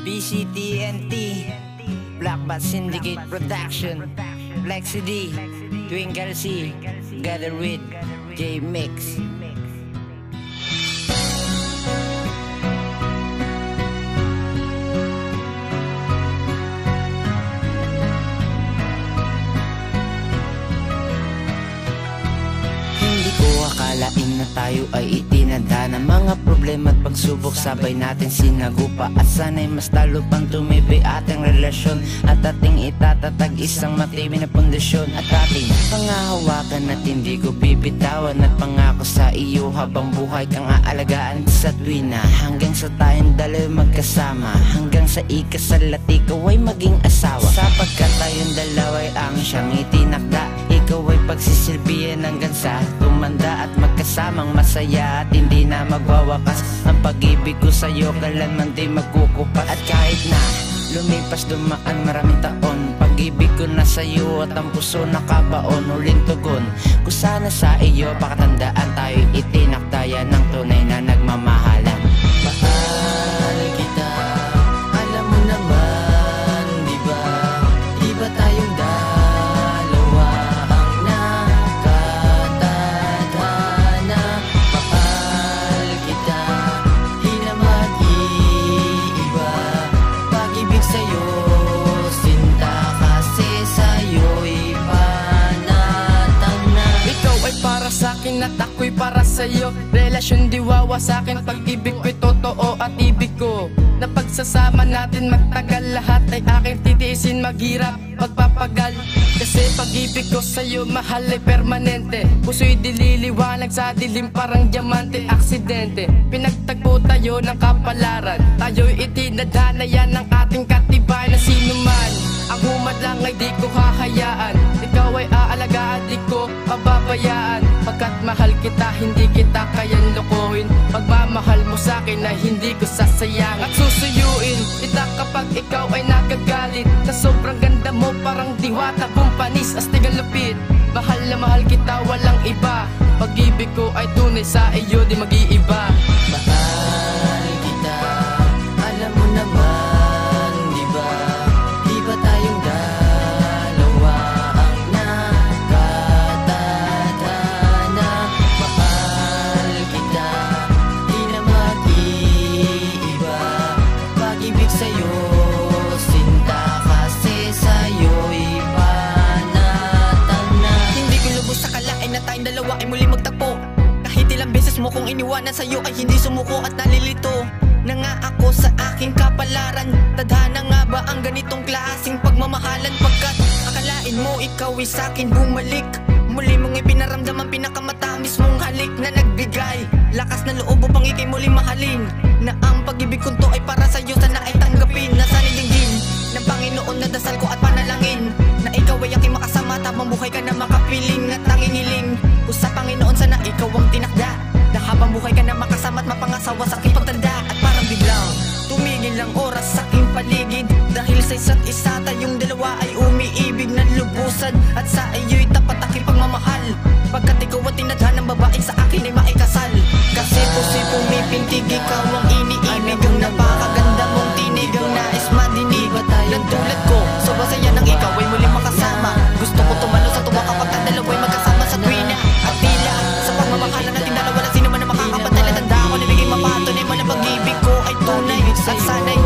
PCTNT, Black Bat Syndicate Production, Lexi D, Twinkle C, together with J Mix. Akalain na tayo ay itinadha ng mga problema at pagsubok, sabay natin sinagupa. At sana'y mas lalo pang tumibay ating relasyon, at ating itatatag isang matibay na pundasyon. At ating pangahawakan at hindi ko bibitawan, at pangako sa iyo habang buhay kang aalagaan sa tuwina. Hanggang sa tayong dalawa magkasama, hanggang sa ikasal at ikaw ay maging asawa. Sapagkat tayong dalawa'y ang siyang itinakda, ikaw ay pagsisilbihan hanggang sa tumanda. At magkasamang masaya at hindi na magwawakas ang pag-ibig ko sa'yo, kailanman di magkukupas. At kahit na lumipas dumaan maraming taon, pag-ibig ko na sa'yo at ang puso nakabaon. Uling tugon ko sana sa iyo, pakatandaan tayo'y itinakdaya ng tunay na nagmamahalan. Mahal kita, alam mo naman, di ba? Iba tayong dalawa ang nakatadhana. Mahal kita, di na mag-iiba. Pag-ibig sa'yo, sinta kasi sa'yo'y panatag na. Ikaw ay para sa'kin at ako'y para sa'yo. Relasyon diwawa sa'kin, pag-ibig ko'y totoo at ibig ko na pagsasama natin magtagal. Lahat ay aking titiisin, maghirap, magpapagal. Kasi pag-ibig ko sa'yo mahal ay permanente. Puso'y dililiwanag sa dilim parang diamante. Aksidente, pinagtagpo tayo ng kapalaran, tayo'y itinadhana, yan ang ating katibayan. Na sino man ang humadlang ay di ko hahayaan, ikaw ay aalagaan, di ko pababayaan. Pagkat mahal kita, hindi kita kayang lokohin. Pagmamahal mo sa'kin ay hindi ko sasayang. At susuyuin kita kapag ikaw ay nagagalit, sa sobrang ganda mo parang diwata, bumpanis, astig ang lupit. Mahal na mahal kita, walang iba. Pag-ibig ko ay tunay sa iyo, di mag-iiba. Mahal kita, alam mo naman, di ba? Iba tayong dalawa ang nakatadhana. Mahal kita, di na mag-iiba. Pag-ibig sa'yo, sinta kasi sa'yo'y panatag na. Hindi ko lubos akalain na tayong dalawa ay muli magtagpo. Kahit ilang beses mo kong iniwanan, sa'yo ay hindi sumuko at nalilito na nga ako sa aking kapalaran. Tadhana nga ba ang ganitong klaseng pagmamahalan? Pagkat akalain mo ikaw ay sa'kin bumalik, muli mong ipinaramdam ang pinakamatamis mong halik na nagbigay lakas na loob upang ikay muli mahalin. Na ang pag-ibig kong to ay para sa'yo, sana ay tanggapin. Na sana'y dinggin ng Panginoon na dasal ko at panalangin, na ikaw ay aking makasama habang buhay ka na makapiling. At tanging hiling ko sa Panginoon, sana ikaw ang tinakda, na habang buhay ka na makasama at mapangasawa sa aking pagtanda. At parang biglang tumigil ang oras sa aking paligid, dahil sa isa't isa tayong dalawa ay umiibig ng lubusan. At sa iyo'y tapat aking pagmamahal, pagkat ikaw ang tinadhana ng babaeng sa akin ay maikasal. Kasi puso'y pumipintig, ikaw ang iniibig, ang napakaganda mong tinig, ang nais madinig ng tulad ko. So masaya nang ikaw ay muling makasama. Gusto ko tumalo sa tuwa kapag ang dalawa'y magkasama sa tuwina. At tila sa pagmamahalan natin dalawa, na sino man ang makakapatala. Tanda ko na bigay mapatunay mo na pag-ibig ko ay tunay. At sana'y